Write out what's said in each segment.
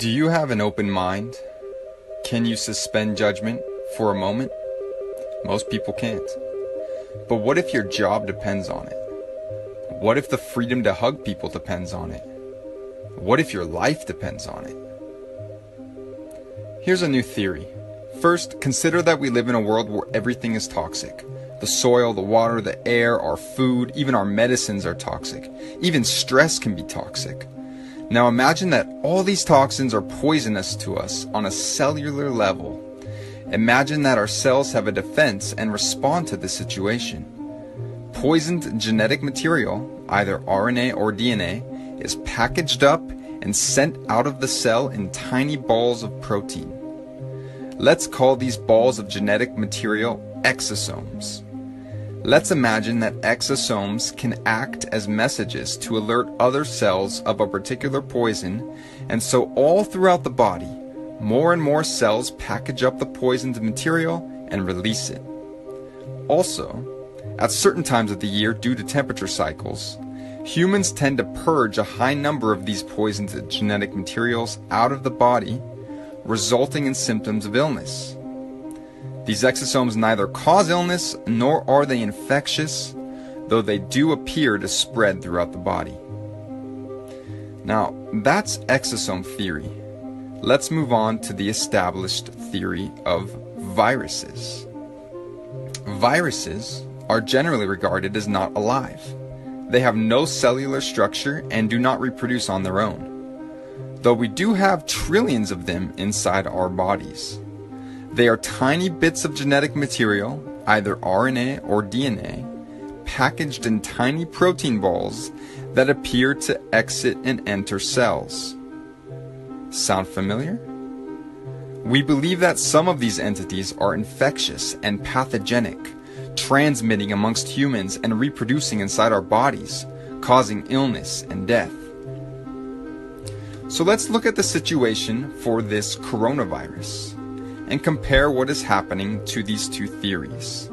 Do you have an open mind? Can you suspend judgment for a moment? Most people can't. But what if your job depends on it? What if the freedom to hug people depends on it? What if your life depends on it? Here's a new theory. First, consider that we live in a world where everything is toxic. The soil, the water, the air, our food, even our medicines are toxic. Even stress can be toxic. Now imagine that all these toxins are poisonous to us on a cellular level. Imagine that our cells have a defense and respond to this situation. Poisoned genetic material, either RNA or DNA, is packaged up and sent out of the cell in tiny balls of protein. Let's call these balls of genetic material exosomes. Let's imagine that exosomes can act as messages to alert other cells of a particular poison, and so all throughout the body, more and more cells package up the poisoned material and release it. Also, at certain times of the year due to temperature cycles, humans tend to purge a high number of these poisoned genetic materials out of the body, resulting in symptoms of illness. These exosomes neither cause illness nor are they infectious, though they do appear to spread throughout the body. Now, that's exosome theory. Let's move on to the established theory of viruses. Viruses are generally regarded as not alive. They have no cellular structure and do not reproduce on their own, though we do have trillions of them inside our bodies. They are tiny bits of genetic material, either RNA or DNA, packaged in tiny protein balls that appear to exit and enter cells. Sound familiar? We believe that some of these entities are infectious and pathogenic, transmitting amongst humans and reproducing inside our bodies, causing illness and death. So let's look at the situation for this coronavirus and compare what is happening to these two theories.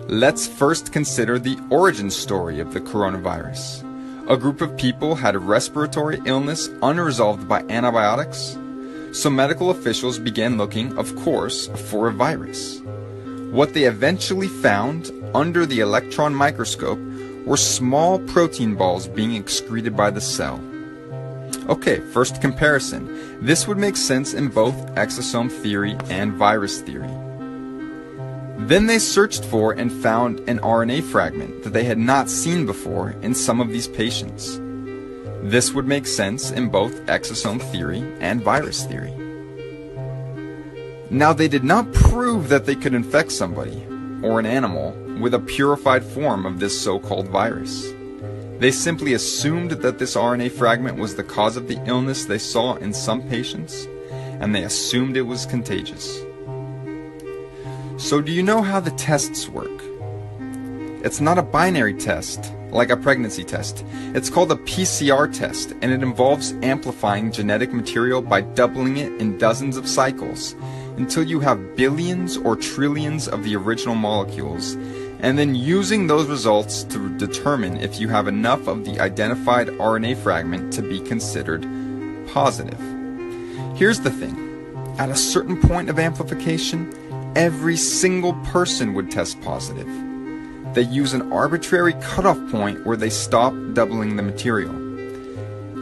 Let's first consider the origin story of the coronavirus. A group of people had a respiratory illness unresolved by antibiotics, so medical officials began looking, of course, for a virus. What they eventually found under the electron microscope were small protein balls being excreted by the cell. Okay, first comparison. This would make sense in both exosome theory and virus theory. Then they searched for and found an RNA fragment that they had not seen before in some of these patients. This would make sense in both exosome theory and virus theory. Now, they did not prove that they could infect somebody or an animal with a purified form of this so-called virus. They simply assumed that this RNA fragment was the cause of the illness they saw in some patients, and they assumed it was contagious. So do you know how the tests work? It's not a binary test, like a pregnancy test. It's called a PCR test, and it involves amplifying genetic material by doubling it in dozens of cycles until you have billions or trillions of the original molecules, and then using those results to determine if you have enough of the identified RNA fragment to be considered positive. Here's the thing. At a certain point of amplification, every single person would test positive. They use an arbitrary cutoff point where they stop doubling the material.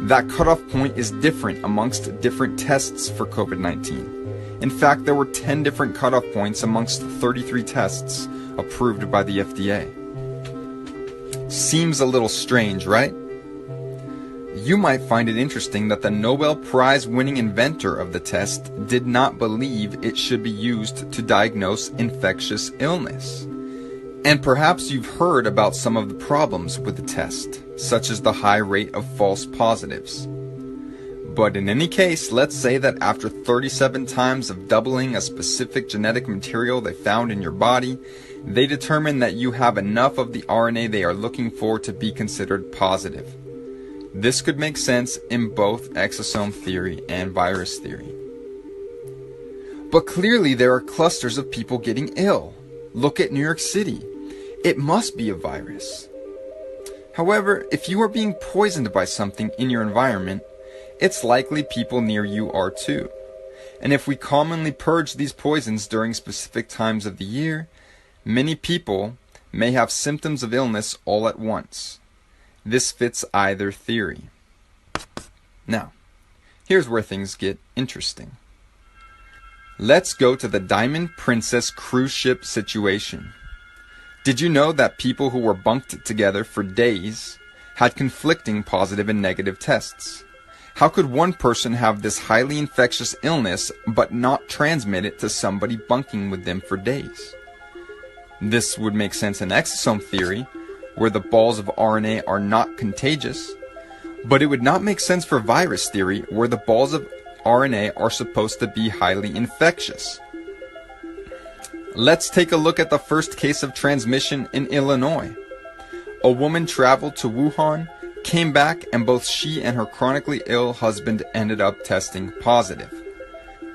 That cutoff point is different amongst different tests for COVID-19. In fact, there were 10 different cutoff points amongst 33 tests approved by the FDA. Seems a little strange, right? You might find it interesting that the Nobel Prize winning inventor of the test did not believe it should be used to diagnose infectious illness. And perhaps you've heard about some of the problems with the test, such as the high rate of false positives. But in any case, let's say that after 37 times of doubling a specific genetic material they found in your body, they determine that you have enough of the RNA they are looking for to be considered positive. This could make sense in both exosome theory and virus theory. But clearly there are clusters of people getting ill. Look at New York City. It must be a virus. However, if you are being poisoned by something in your environment, it's likely people near you are too. And if we commonly purge these poisons during specific times of the year, many people may have symptoms of illness all at once. This fits either theory. Now, here's where things get interesting. Let's go to the Diamond Princess cruise ship situation. Did you know that people who were bunked together for days had conflicting positive and negative tests? How could one person have this highly infectious illness but not transmit it to somebody bunking with them for days? This would make sense in exosome theory, where the balls of RNA are not contagious, but it would not make sense for virus theory, where the balls of RNA are supposed to be highly infectious. Let's take a look at the first case of transmission in Illinois. A woman traveled to Wuhan, came back, and both she and her chronically ill husband ended up testing positive.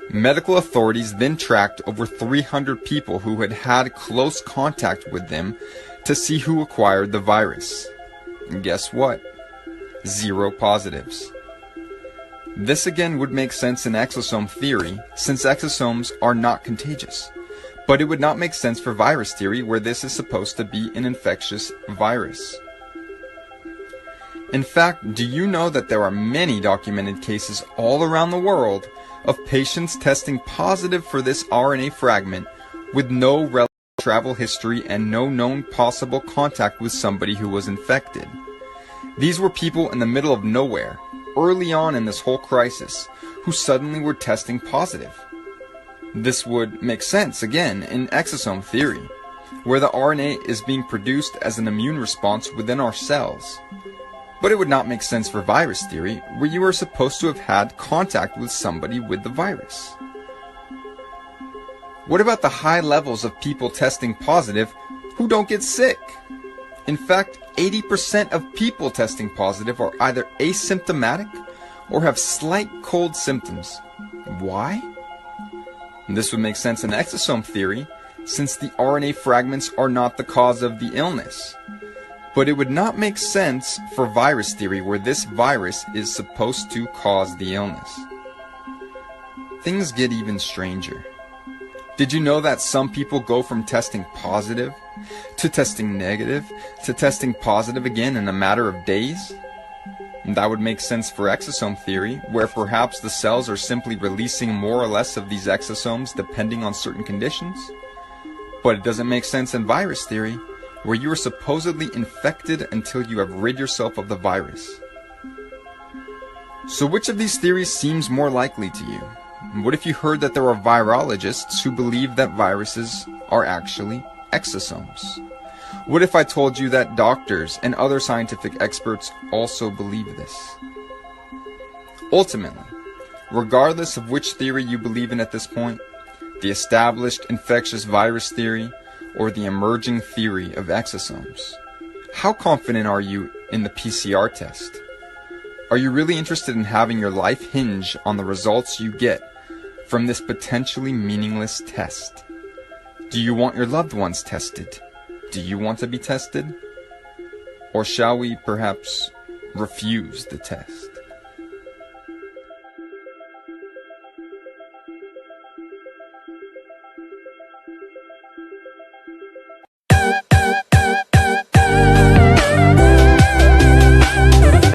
Medical authorities then tracked over 300 people who had had close contact with them to see who acquired the virus. And guess what? 0 positives. This again would make sense in exosome theory, since exosomes are not contagious. But it would not make sense for virus theory, where this is supposed to be an infectious virus. In fact, do you know that there are many documented cases all around the world of patients testing positive for this RNA fragment with no relevant travel history and no known possible contact with somebody who was infected? These were people in the middle of nowhere, early on in this whole crisis, who suddenly were testing positive. This would make sense, again, in exosome theory, where the RNA is being produced as an immune response within our cells. But it would not make sense for virus theory, where you are supposed to have had contact with somebody with the virus. What about the high levels of people testing positive who don't get sick? In fact, 80% of people testing positive are either asymptomatic or have slight cold symptoms. Why? This would make sense in exosome theory, since the RNA fragments are not the cause of the illness. But it would not make sense for virus theory, where this virus is supposed to cause the illness. Things get even stranger. Did you know that some people go from testing positive to testing negative to testing positive again in a matter of days? And that would make sense for exosome theory, where perhaps the cells are simply releasing more or less of these exosomes depending on certain conditions. But it doesn't make sense in virus theory, where you are supposedly infected until you have rid yourself of the virus. So which of these theories seems more likely to you? What if you heard that there are virologists who believe that viruses are actually exosomes? What if I told you that doctors and other scientific experts also believe this? Ultimately, regardless of which theory you believe in at this point, the established infectious virus theory or the emerging theory of exosomes, how confident are you in the PCR test? Are you really interested in having your life hinge on the results you get from this potentially meaningless test? Do you want your loved ones tested? Do you want to be tested? Or shall we perhaps refuse the test?